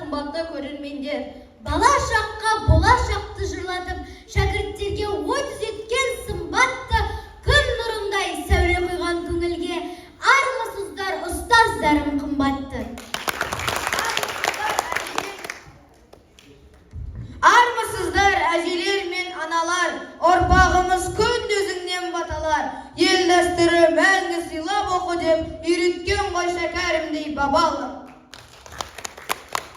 қымбатты көрермендер. Бала шаққа болашақты жырлатып, шәкірттерге ой түзеткен сымбатты күн нұрындай сәуле құйған көңілге армысыздар ұстаздарым қымбатты. Армысыздар әжелер мен аналар, ұрпағымыз күндізіңнен баталар. Ел дәстүрі мәңгі сыйлап оқы деп үйреткен ғой шәкәрімдей бабалар.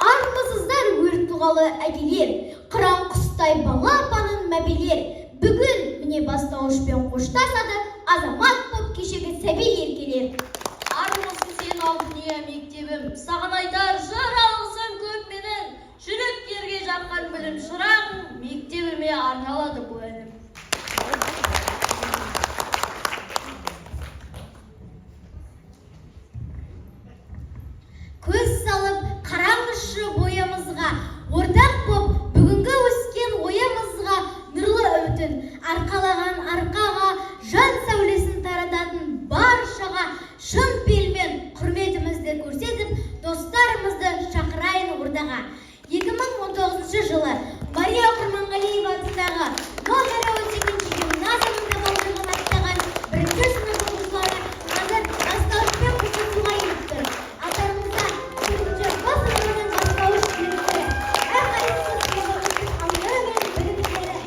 Армысыздар өр туғалы әкелер, қыран құстай бала апаның мәбелер. Бүгін міне бастауышпен қоштасады азамат боп кешегі сәби еркелер. Армысың сен алтын мектебім, саған айтар жыр алғысым көп менің. Жүректерге жаққан білім шырағым, мектебіме арналады бұл әнім. Көз салып қараңызшы бойымызға, ортақ боп бүгінгі өскен ойымызға, нұрлы үмітін арқалаған арқаға, жан сәулесін тарататын баршаға шын пейілмен құрметімізді көрсетіп, достарымызды шақырайын ордаға. 2019 жылы Мария Құрманғалиева атындағы номері 18-ші гимназиясында баулығын аттаған бірінші сынып оқушылары қазір бастауышпен қоштасуға келіп тұр. Атарымызда 4-ші класс сыныбының бастауыш түлектері, әрқайсысы педагогтың алғыр мен білімдері.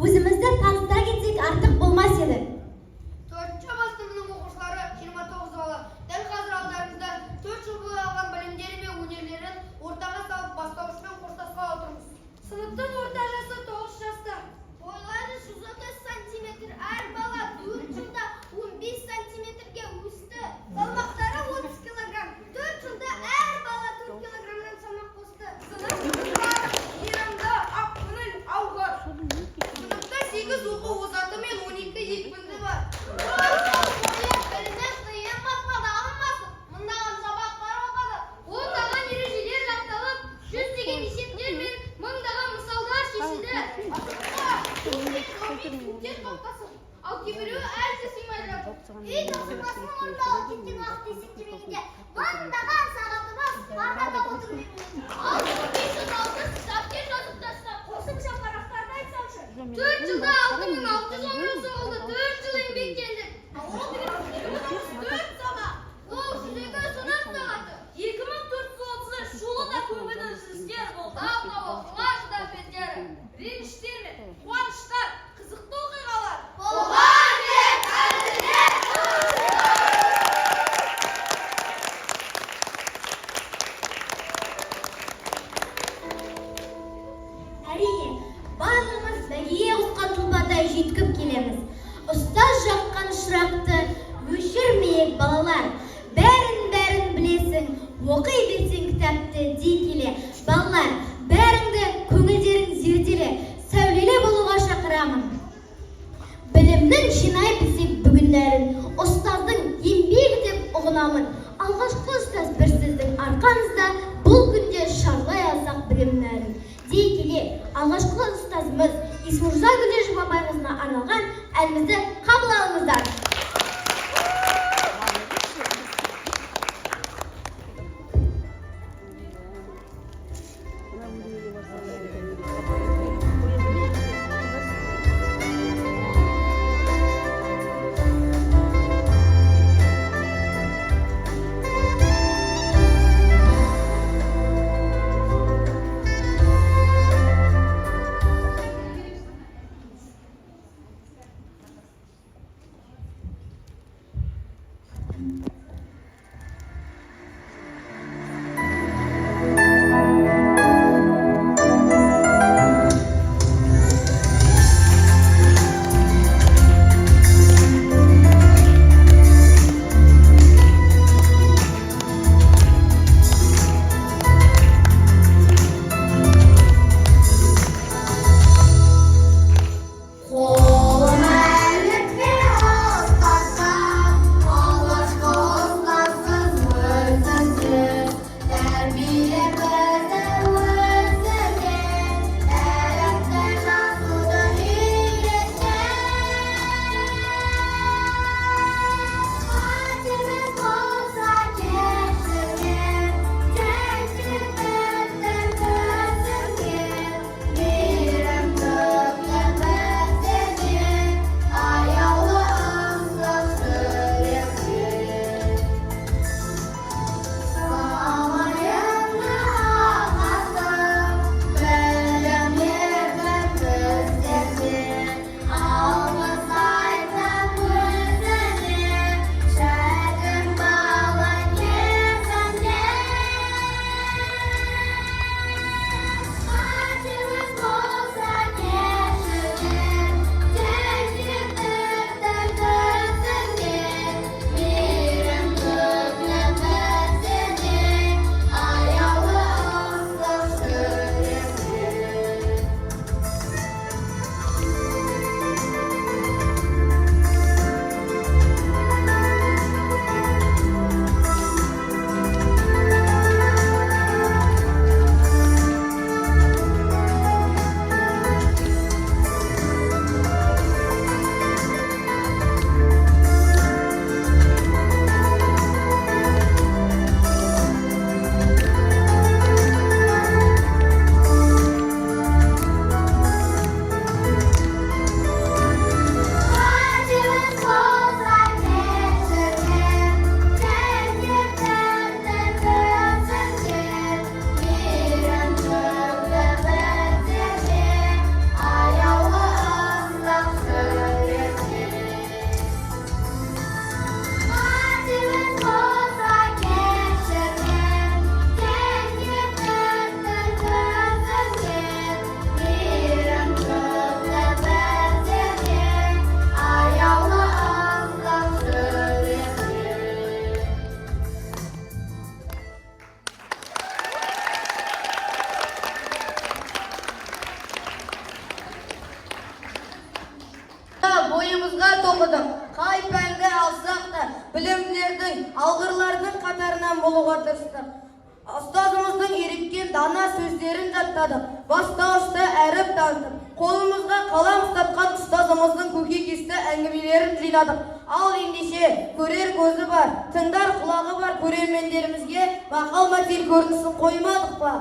Өзімізді таныстыра кетсек артық болмас еді. 4-ші бастығының оқушылары 29 бала. Дәл қазір алдарыңызда 4 жыл бойы алған білімдері мен өнерлерін ортаға салып бастауышпен қоштасқалы отырмыз. Сыныптың орта жасы 9 жаста. Бойлары 130 сантиметр, әр бала 4 жылда 15 сантиметрге өсті. Салмақтары 30 килограмм. 4 жылда әр бала 4 килограммнан салмақ қосты. Сыныптары Иранды, Ақкөңіл, Ауғыр. Сыныпта 8 оқу озаты мен 12 екпінді бар. Мыңдаған сабақтар оқыды. Ондаған ережелер жатталып, жүздеген есептер мен мыңдаған мысалдар шешілді. Ал кейбіреуі әлі сыймай жатыр. Үй тапсырмасының орындалып кеткен уақыт есептемесінде мыңдаған сағатымыз арнада отырмыз. 6506 кітапкер жазып тастап, қосымша парақтарды айтсамшы. 4 жылда 6610 болды. 4 жыл еңбектендік. Ол деген 4 сағат. Ол жүзеге сынып сағаты. 2433 жолы да көңілін істер болды. Оқушылар шыдап беттері. Реніштер мен қуаныштар, қызықты оқиғалар. Оған мен әділет! Әрине, барлығымыз бәйгеге ұққан тұлпардай жеткіп келеміз. Ұстаз жаққан шырақты өшірмейік балалар. Бәрін білесің, оқи берсең кітапты дей келе. Балалар, бәріңді көңілдерің зерделі, сәулелі болуға шақырамын. Білімнің жинай білсек бүгіндерін, ұстаздың еңбегі деп ұғынамын. Алғашқы ұстаз бір сіздің арқаңызда, бұл күнде шарлай алсақ білімнерін. Дей келе, алғашқы ұстазымыз Исмұрза Гүле Жұмабайқызына арналған Elimizi kabul alыңыздар. Boyumuzga to'qidik. Qay panga alsaq da bilimlilerдің, alg'irlarning qatoridan bo'lуға tirishdik. Ustozimizning eritgan dana so'zlarini jаттadıq. Bastaushda әріп tanitib, qo'limizga qalam ustatgan ustozimizning ko'ki kesti әңгімелерін жинадық. Ал ендеше көрер көзі бар, тыңдар құлағы бар көрермендерімізге мақал-мәтел көрінісін қоймадық па?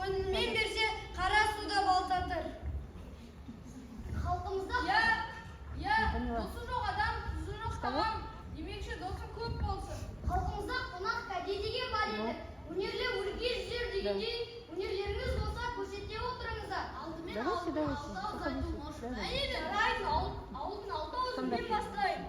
Önüмен берсе, қара суда бал татыр. Халқымызда досы жоқ адам тұзы жоқ тамам. Демекші досың көп болсын. Халқымызда қонақ кәде деген бар еді. Өнерлі өрге жүзер дегендей, өнерлеріңіз болса көрсете отырыңыздар. Алдымен алды ауыз айту оңашы. Әйелі, ауылдың алты ауызын мен бастайын.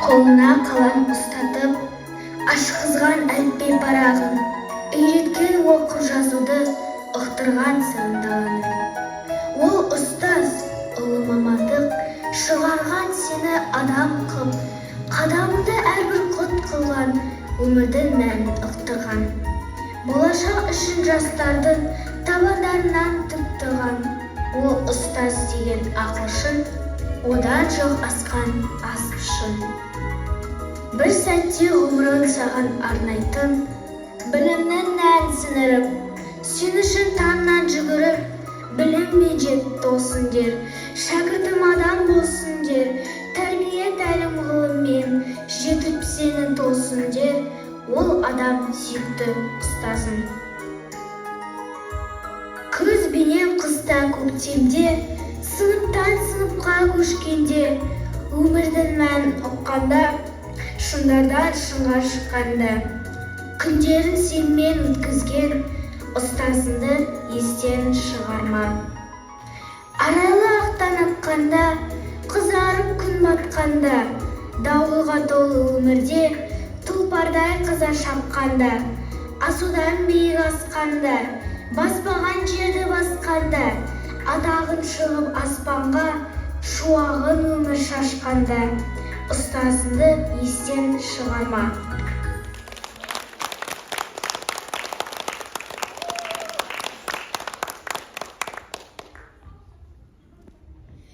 Қолына қалам ұстатып, ашқызған әліппе парағын, үйреткен оқып жазуды, ұқтырған сандаланы. Ол ұстаз, ұлы мамандық, шығарған сені адам қып, қадамыңды әрбір құт қылған, өмірдің мәнін ұқтырған. Болашақ үшін жастардың табандарынан тік тұрған. Ол ұстаз деген ақылшын, одан жоқ асқан ас пішін. Бір сәтте ғұмырын саған арнайтын, білімнің нәрін сіңіріп, сен үшін таңнан жүгіріп, біліммен жет толсын дер, шәкіртім адам болсын дер, тәрбие тәлім ғылыммен жетіп сені толсын дер, ол адам сүйікті ұстазын. Күз бенен қыста көктемде, сыныптан сыныпқа көшкенде, өмірдің мәнін ұққанда, шыңдардан шыңға шыққанда, күндерін сенмен өткізген ұстазыңды естен шығарма. Арайлы ақтан атқанда, қызарып күн батқанда, дауылға толы өмірде, тұлпардай қыза шапқанда, асудан биік асқанда, баспаған жерді басқанда, атағын шығып аспанға, шуағын өмір шашқанда, ұстазыңды естен шығарма.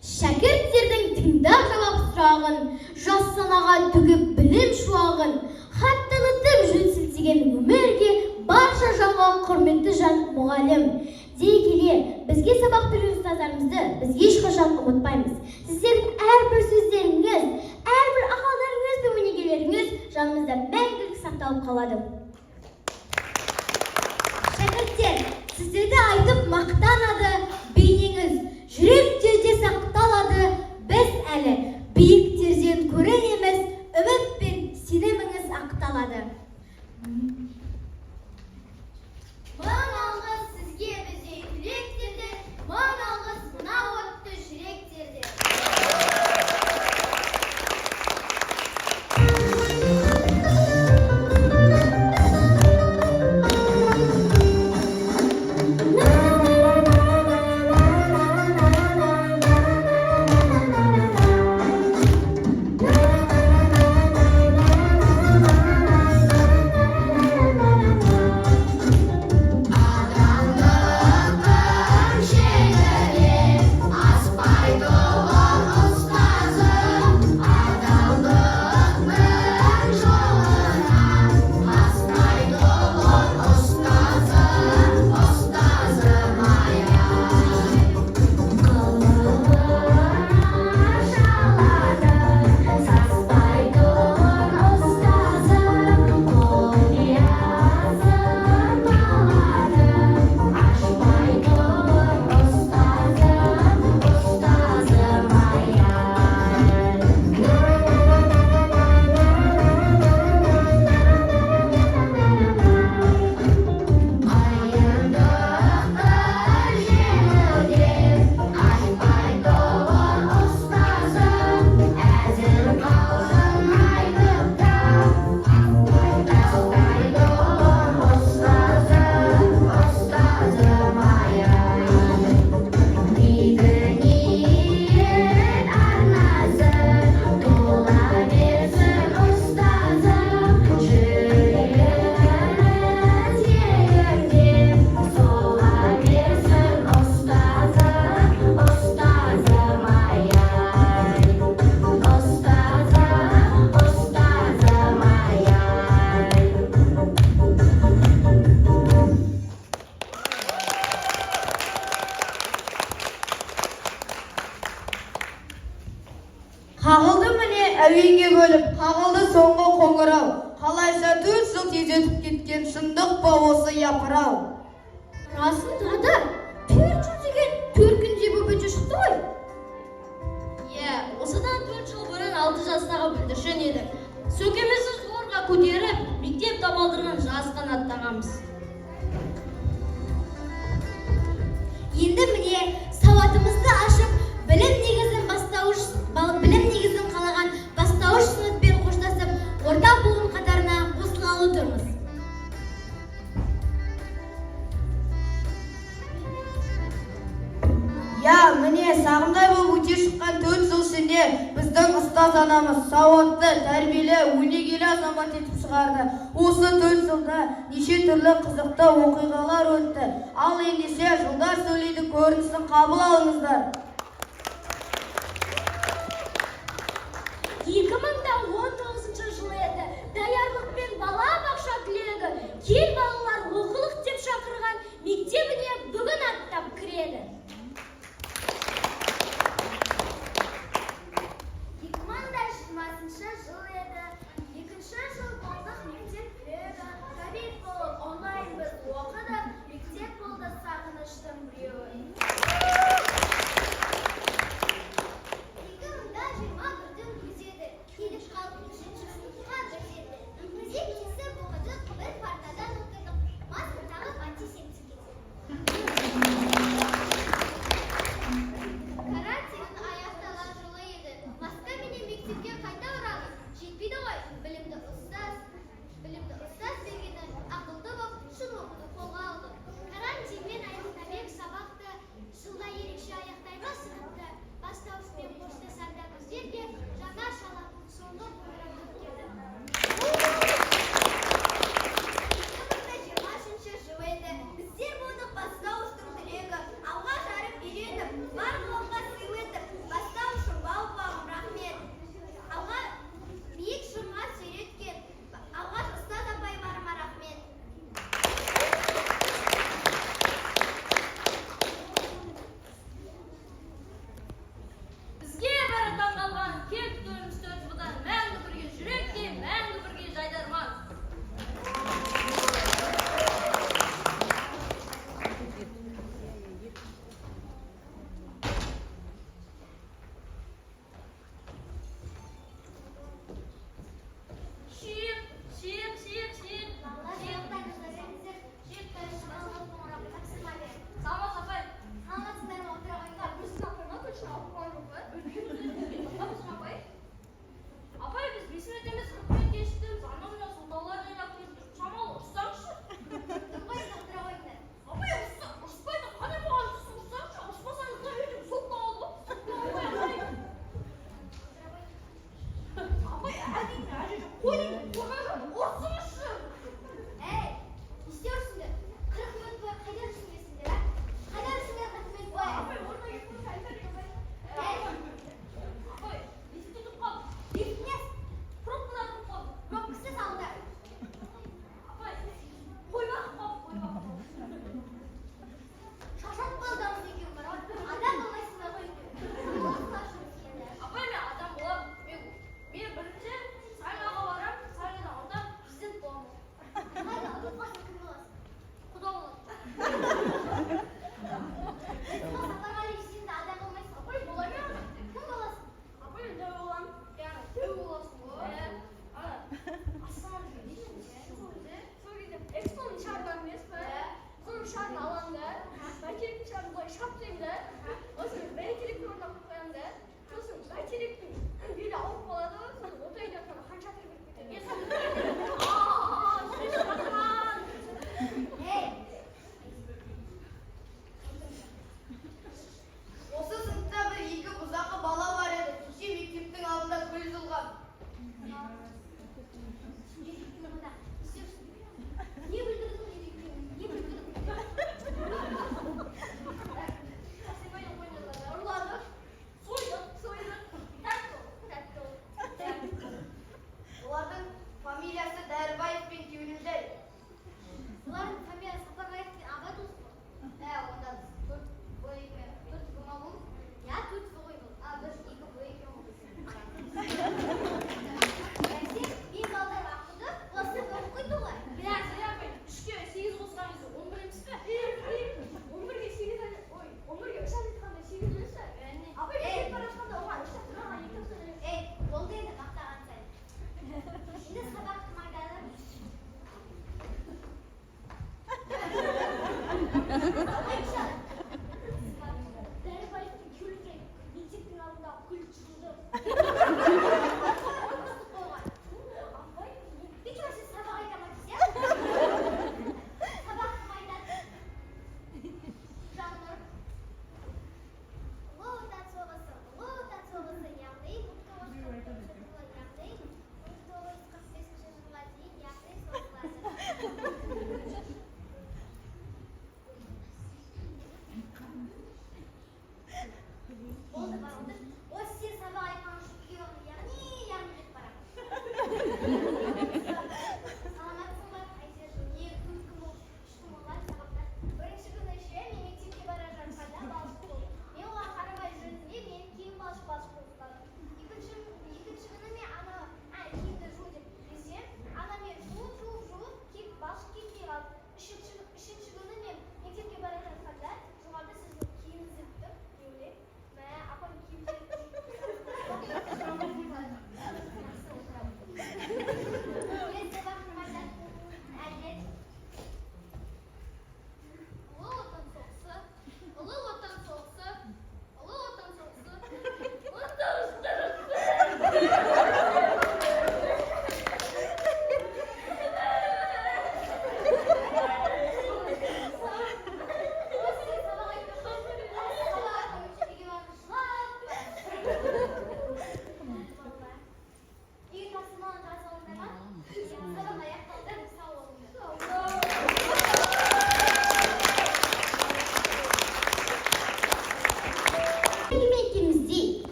Шәкірттердің тыңдап жауап сұрағын, жас санаға төгіп білім шуағын, хат танытып жөн сілтеген өмірге барша жанға құрметті жан мұғалім. Дей келе, бізге сабақ берген ұстаздарымызды біз ешқашан ұмытпаймыз. Сіздердің әрбір сөздеріңіз, әрбір ақылдарыңыз бен өнегелеріңіз жанымызда мәңгілік сақталып қалады. Шәкірттер, сіздерді айтып мақтанады бейнеңіз, жүректерде сақталады. Біз әлі биіктерден көрінеміз, үміт пен сеніміңіз ақталады. Мың алғыс сізге біздей үлектерде, мың алғыс мына отты жүректерде. Қағылды міне әуенге бөліп, қағылды соңғы қоңырау. Қалайша 4 жыл тез өтіп кеткен, шындық па осы япырау. Расында да 4 жыл деген 4 күнде боп өте шықты ғой. Осыдан 4 жыл бұрын 6 жастағы бүлдіршін едік. Сөкемізді зорға көтеріп, мектеп табалдырған жас қанатты ағамыз. Енді міне сауатымызды ашып, білім негізін қалаған бастауыш сынып пен ұстаз анамыз сауатты, тәрбиелі, өнегелі азамат етіп шығарды. Осы 4 жылда неше түрлі қызықты оқиғалар өтті. Ал ендеше жылдар сөйлейді көрінісін қабыл алыңыздар. 2019 жыл еді. Даярлық пен бала бақша түлегі. Кел балалар оқылық деп шақырған мектебіне бүгін аттап кіреді. 2020 жыл еді. Екінші жыл болдық мектеп түлегі. Кабинет болып онлайн біз оқыдық. Мектеп болды сағыныштың біреуі. 2021-дің күзеді. Келіп қалдық 3-ші сыныпқа біздеді. Мектеп кесіп оқыдық, бір партадан отырдық. Маска тағып антисептик карантин аяқталған жылы еді. Маска менен мектепке қайта оралдық. Жетпейді ғой, білімді ұстаз дегені ақылды боп шын оқуды қолға алдық. Карантинмен аяқтабек сабақты, жылда ерекше аяқтаймыз сыныпты. Бастауышпен қоштасарда біздерге жаңа шалатын соңғы қоңырау келді. 2023 жыл еді. Біздер болдық бастауыштың түлегі. Алға жарып үйреніп, бар қауымға сыйлы етіп, бастауышым бау-бағым рахмет. Алға биік шыңға сүйреткен, алғаш ұстаз апайларыма рахмет. Бізге бәрі таңғалған кек көріністі бұдан мәңгі бірге жүректе, мәңгі бірге жайдарман. Саламат апай. Саламатсыздар ма, отыра қойыңдар. Апай, біз бесін өтеміз қырқымен кештім, заңы мына сылтаулар жайнап келдік. Шамалы ұрсаңшы. Отыра қойыңдар. Апай, ұрыспайды, қане бұған ұрсаңшы. Ұрыспасаңыз да өйтіп соттауы. Апай, әдейін, қойдың, қорған ұрсыңызшы. Ей, не істеушіңдер? 40 минут бойы қайда жүрсіңдер, а? Қайда жүрсіңдер 40 минут бойы? Апай, орнына кетіңіз, айтар. Апай, есікте тұрып қалды. Бетіне Пробкада тұрып қалды. пробкасы салыңдар. Апай, қойбақ қалды. Шашылып қалдыңыз екеуің бар ғой. Адам болмайсыңдар ғой екеуің. Апай, мен адам боламын. Мен бірінші Сайнаға барам, Сайнадан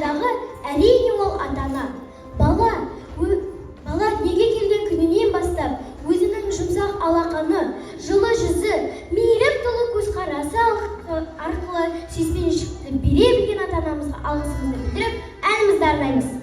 аяғы әрине ол ата-ана. Бала дүниеге келген күнінен бастап өзінің жұмсақ алақаны, жылы жүзі, мейірім толы көзқарасы арқылы сүйіспеншілікті бере білген ата-анамызға алғысымызды білдіріп, әнімізді арнаймыз.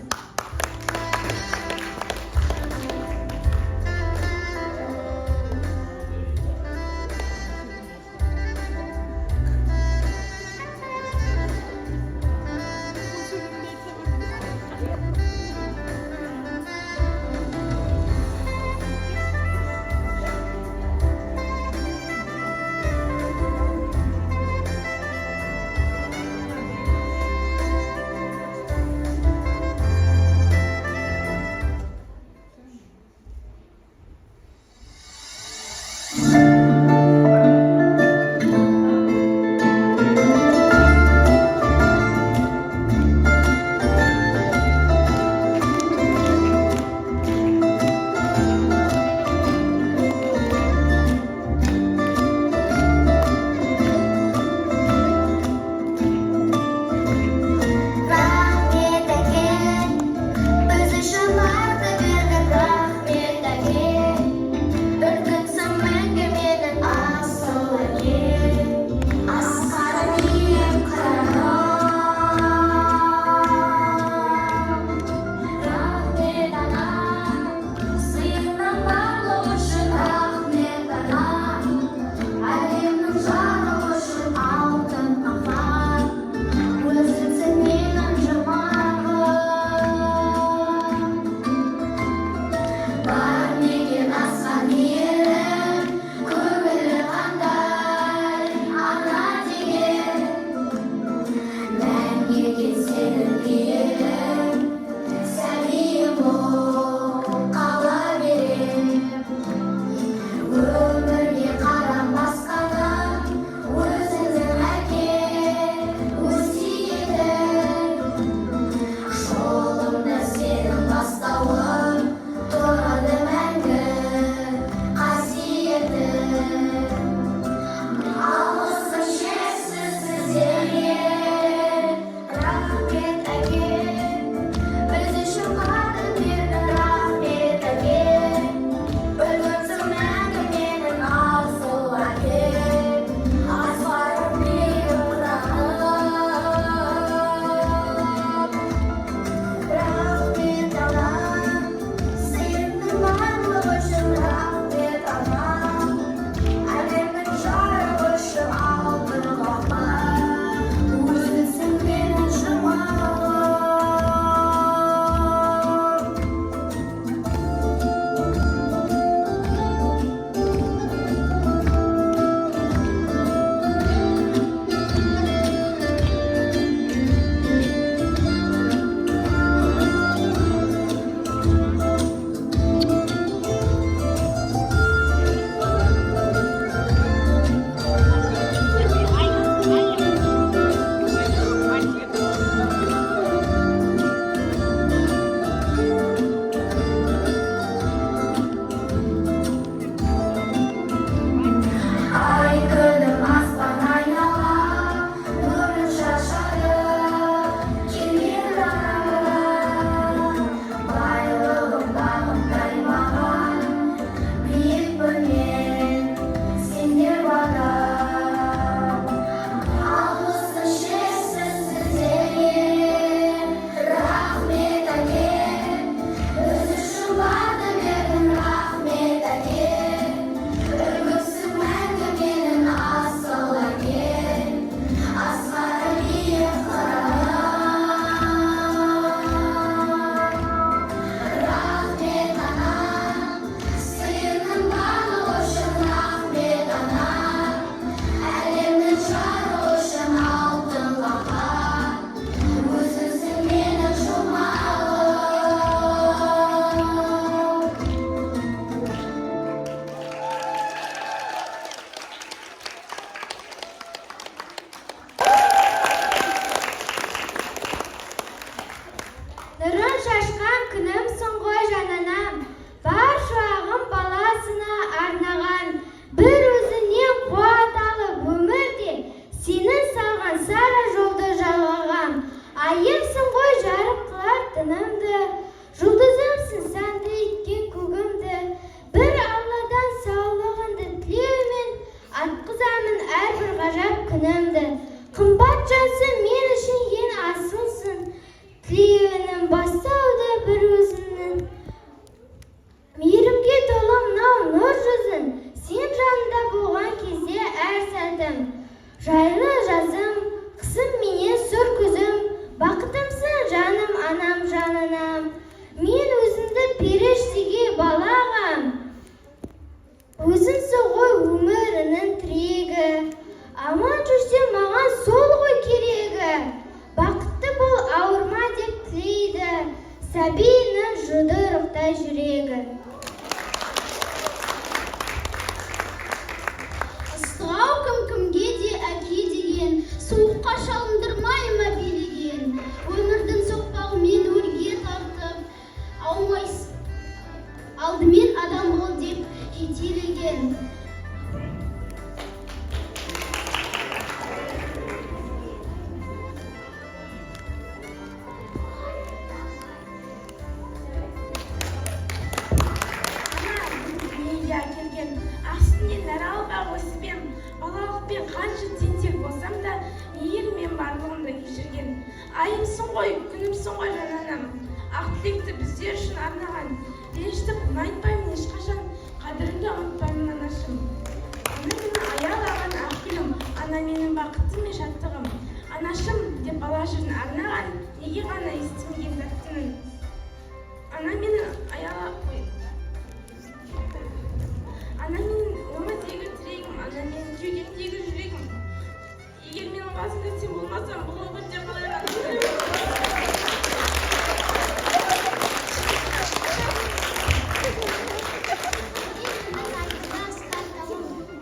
Айымсың ғой Biyginin бастауда bir өзінің. Мейірімге толы мынау нұр жүзін, сен жанында болған кезде әр сәтім. Жайлы жазым, қысым менен сұр күзім, бақытымсың жаным, анам, жанынам. Мен өзімді періштеге балағам. Өзіңсің ғой өмірінің тірегі. Аман жүрсем маған сол ғой керегі. Бақытты бол, ауырма деп тілейді сәбиінің жұдырықтай жүрегі. Ыстығы кім-кімге де әке деген, суыққа шалындырмай ма билеген. Өмірдің соқпағымен өрге тартып, аумайсың. Алдымен адам бол деп жетелеген. Дүниеге әкелген астынен нәралға өсіпем, балалықпен қанша тентек болсам да, мейірмен барлығымды кешірген. Айымсың ғой, күнімсің ғой жананам, ақ тілекті біздер үшін арнаған. Ренішті айтпаймын ешқашан, қадіріңді ұмытпаймын анашым. Ана мені аялаған ақ гүлім, ана менің бақытым мен шаттығым. Анашым деп бала жырын арнаған, неге ғана естімеген заттының. Ана мені Ана менің өмірдегі тірегім, ана менің кеудемдегі жүрегім. Егер менің қасымда сен болмасам, бұл өмірде қалай ғана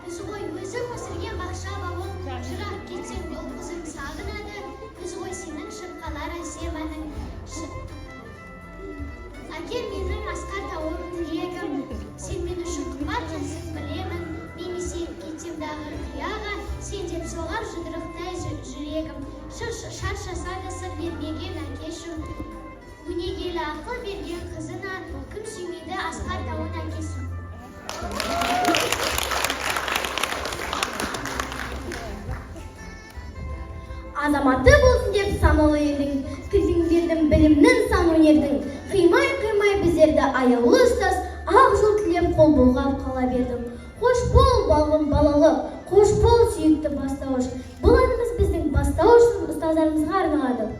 Біз ғой өзің өсірген бақша бауын, жырақ кетсең ол қызың сағынады. Біз ғой сенің шырқалар әсем әнің. Әкем менің асқар тауым жүрегім. Сен мен үшін қымбат жансың білемін. Немесе кетсем дағы қияға, сен деп соғар жұдырықтай жүрегім. Шаршаса да сыр бермеген әкешім. Өнегелі ақыл берген қызына, кім сүймейді асқар тауын әкесін. Азаматы болсын деп саналы елдің, тілдің бердім білімнің сан өнердің. Қимай біздерді аяулы ұстаз, ақ жол тілеп қол бұлғап қала бердім. Қош бол балғын балалық, қош бол сүйікті бастауыш. Бұл әніміз біздің бастауыш ұстаздарымызға арналады.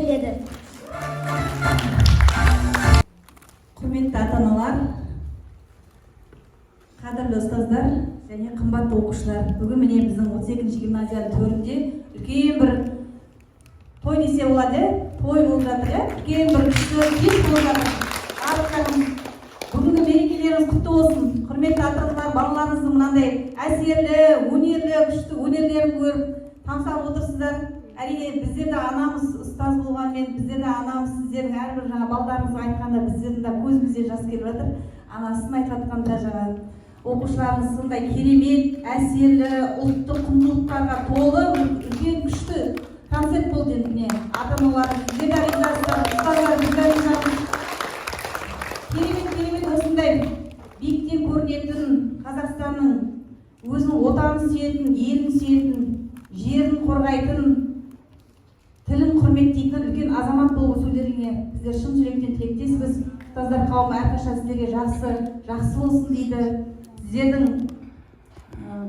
белгіледі. Құрметті ата-аналар, қадірлі ұстаздар және қымбатты оқушылар, бүгін міне біздің 32-ші гимназияның төрінде үлкен бір той десе болады, той болып жатыр, үлкен бір күшті кеш болып жатыр. Барлықтарыңыз бүгінгі мерекелеріңіз құтты болсын. Құрметті ата-аналар, балаларыңыздың мынандай әсерлі, өнерлі, күшті өнерлерін көріп тамсанып отырсыздар. Әрине біздер де анамыз ұстаз болғанмен, біздер де анамыз сіздердің әрбір жаңа балдарыңызға айтқанда біздердің де көзімізде жас келіп жатыр. Анасын айтып жатқанда жаңа оқушыларымыз сондай керемет, әсерлі, ұлттық құндылықтарға толы, үлкен күшті концерт болды. Міне ата-аналар біздер де ризасыздар, ұстаздар біз де ризамыз. Керемет осындай биіктен көрінетін Қазақстанның өзінің отанын сүйетін, елін сүйетін, жерін қорғайтын, тілін құрметтейтін үлкен азамат болып өсулеріңе біздер шын жүректен тілектеспіз. Ұстаздар қауымы әрқашан сіздерге жақсы болсын дейді. Сіздердің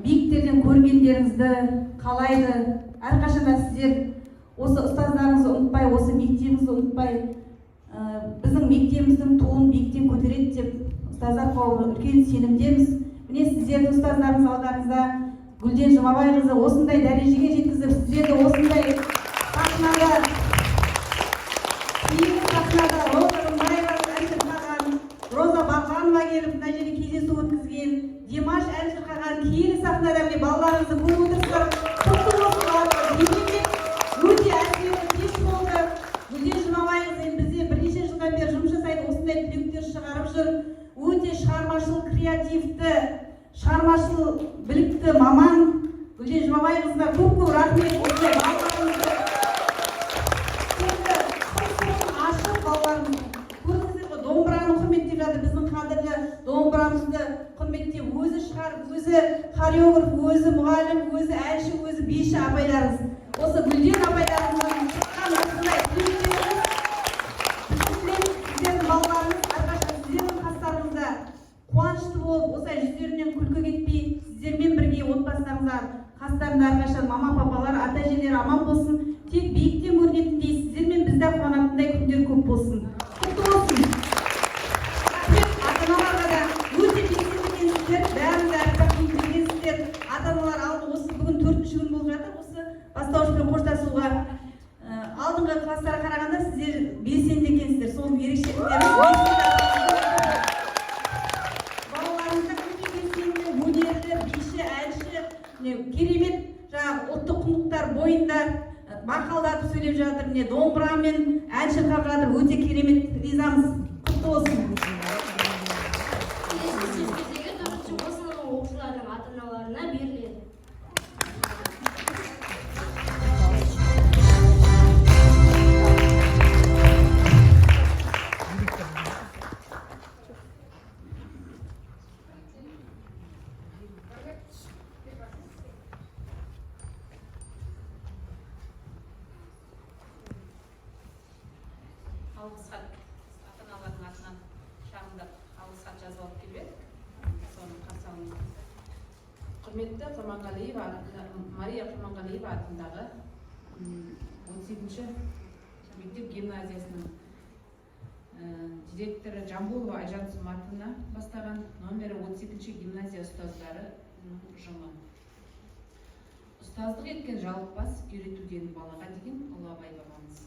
биіктерден көргендеріңізді қалайды. Әрқашанда сіздер осы ұстаздарыңызды ұмытпай, осы мектебіңізді ұмытпай, біздің мектебіміздің туын биіктен көтереді деп ұстаздар қауымы үлкен сенімдеміз. Міне сіздердің ұстаздарыңыз алдарыңызда Гүлден Жұмабайқызы осындай дәрежеге жеткізіп, сіздерді осындай сахнада, киелі сахнада Роза Рымбаева ән шырқаған, Роза Бағланова келіп мына жерде кездесу өткізген, Димаш ән шырқаған киелі сахнада міне балаларыңызды көріп отырсыздар. Құтты болсын, өте әсерлі кеш болды. Гүлден Жұмабайқызы бізде бірнеше жылдан бері жұмыс жасайды, осындай түлектер шығарып жүр. Өте шығармашыл, креативті, шығармашыл, білікті маман Гүлден Жұмабайқызына көп рахмет. Осындай балаларымызды ашық балаларымыз көрдіңіздер ғой, домбыраны құрметтеп жатыр. Біздің қадірлі домбырамызды құрметтеп, өзі шығарып, өзі хореограф, өзі мұғалім, өзі әнші, өзі биші апайларымыз. Осы Гүлден апайларымыздың шыққан осындай түлектеріміз, сіздердің балаларыңыз әрқашан сіздердің қастарыңызда қуанышты болып, осылай жүздерінен күлкі кетпей, сіздермен бірге отбасыларыңызға қастарында әрқашан мама-папалар, ата-әжелер аман болсын. Тек биіктен көрінетіндей, сіздермен бізді қуанатындай күндер көп болсын. Құтты болсын. Ата-аналарға да өте белсенді екенсіздер, бәріңді әрқашан білгенсіздер. Ата-аналар алды осы бүгін 4-ші күн болып жатыр. Осы бастауышпен қоштасуға алдыңғы класстарға қарағанда сіздер белсенді екенсіздер. Соның ерекшеліктері керемет жаңағы ұлттық құндылықтар бойында мақалдатып сөйлеп жатыр, міне домбырамен ән шырқап жатыр. Өте керемет, ризамыз. Құтты болсын. Келесі кезегі 4-ші сынып оқушылардың ата-аналарына беріледі. Алғыс хат, ата-аналардың атынан шағындап алғыс хат жазып алып келіп соның қарсаңында. Құрметті Құрманғалиева, Мария Құрманғалиева атындағы 18-ші мектеп гимназиясының директоры Жамбулова Айжан Суматовна бастаған номері 32-ші гимназия ұстаздары ұжымы. Ұстаздық еткен жалықпас, үйретуден балаға деген ұлы абай бабамыз.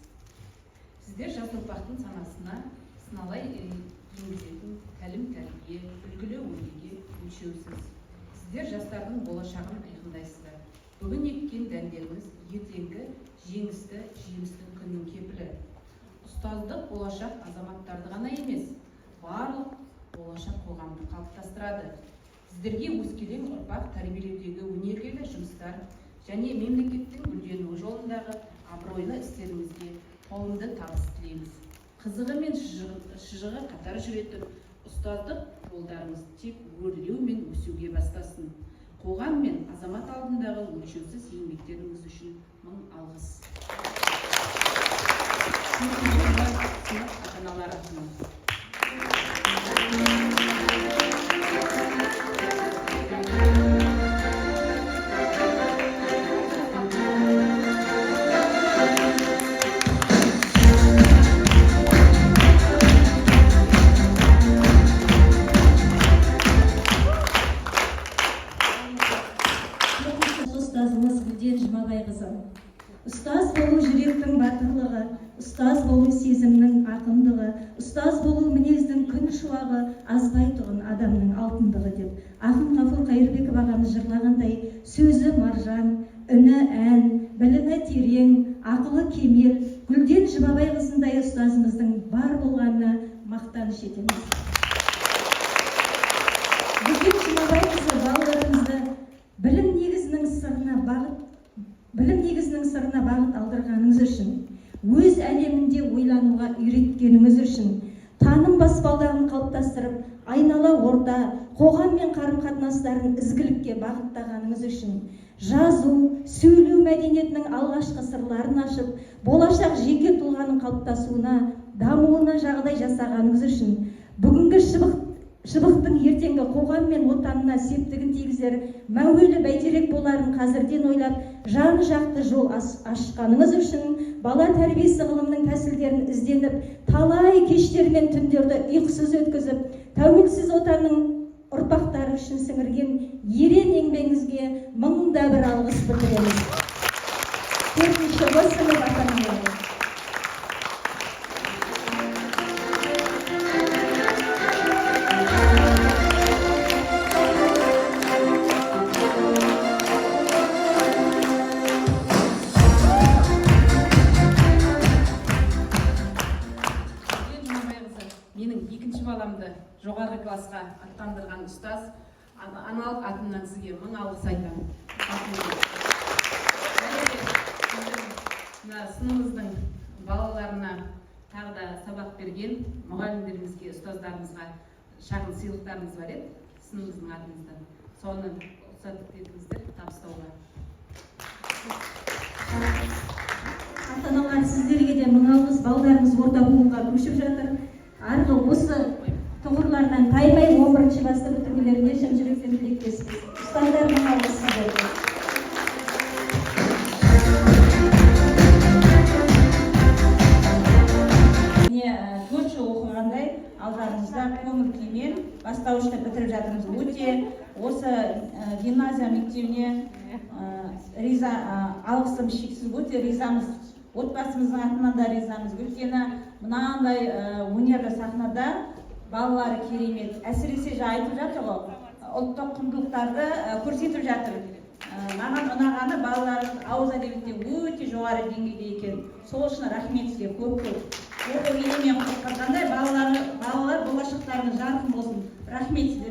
Сіздер жас ұрпақтың санасына сыналай енгізетін тәлім-тәрбие, үлгілі өнеге өлшеусіз. Сіздер жастардың болашағын айқындайсыздар. Бүгін еккен дәндеріңіз ертеңгі жеңісті, жемістің күннің кепілі. Ұстаздық болашақ азаматтарды ғана емес, барлық болашақ қоғамды қалыптастырады. Сіздерге өскелең ұрпақ тәрбиелеудегі өнерлі жұмыстар және мемлекеттің гүлденуі жолындағы абыройлы істеріңізге қолымды табыс тілейміз. Қызығы мен шыжығы қатар жүретіп, ұстаздық жолдарыңыз тек өрлеу мен өсуге бастасын. Қоғам мен азамат алдындағы өлшеусіз еңбектеріңіз үшін мың алғыс. Ата-аналар атынан. болу сезімнің ақындығы, ұстаз болу мінездің күн шуағы, азбайтұғын адамның алтындығы деп. Ақын Ғафур Қайырбеков ағамыз жырлағандай, сөзі маржан, үні ән, білімі терең, ақылы кемел, Гүлден Жұмабайқызындай ұстазымыздың бар болғанына мақтаныш етеміз. Гүлден Жұмабайқызы балаларымызды білім негізінің сырына бағыт алдырғаныңыз үшін, өз әлемінде ойлануға үйреткеніңіз үшін, таным баспалдағын қалыптастырып, айнала орта, қоғам мен қарым-қатынастарын ізгілікке бағыттағаныңыз үшін, жазу, сөйлеу мәдениетінің алғашқы сырларын ашып, болашақ жеке тұлғаның қалыптасуына, дамуына жағдай жасағаныңыз үшін, бүгінгі шыбықтың ертеңгі қоғам мен отанына септігін тигізер мәуелі бәйтерек боларын қазірден ойлап, жан жақты жол ашқаныңыз үшін, бала тәрбиесі ғылымның тәсілдерін ізденіп, талай кештер мен түндерді ұйқысыз өткізіп, тәуелсіз отанның ұрпақтары үшін сіңірген ерен еңбегіңізге мыңда бір алғыс білдіреміз. 4-ші сынып ата-аналары. Менің екінші баламды жоғары классқа аттандырған ұстаз, аналық атымнан сізге мың алғыс айтамын. Сынымыздың балаларына тағы да сабақ берген мұғалімдерімізге, ұстаздарымызға шағын сыйлықтарымыз бар еді, сынымыздың атымыздан. Соны рұқсат етіңіздер табыстауға. Ата-аналар, сіздерге де мың алғыс. Балаларымыз орта буынға көшіп жатыр. Арғы осы тұғырларынан таймай 11-ші класты бітірулеріне шын жүректен тілектеспіз. Ұстаздар, мың алғыс сіздерге. Міне 4 жыл оқығандай алдарыңызда көңіл күймен бастауышты бітіріп жатырмыз. Өте осы гимназия мектебіне алғысым шексіз, өте ризамыз. Отбасымыздың атынан да ризамыз. Өйткені мынандай өнерлі сахнада балалары керемет. Әсіресе айтып жатыр ғой, ұлттық құндылықтарды көрсетіп жатыр. Маған ұнағаны балалардың ауыз әдебиетте өте жоғары деңгейде екен. Сол үшін рахмет сізге көп-көп. Оқу иемен құттықтағандай балалар болашақтарының жарқын болсын. Рахмет сізге.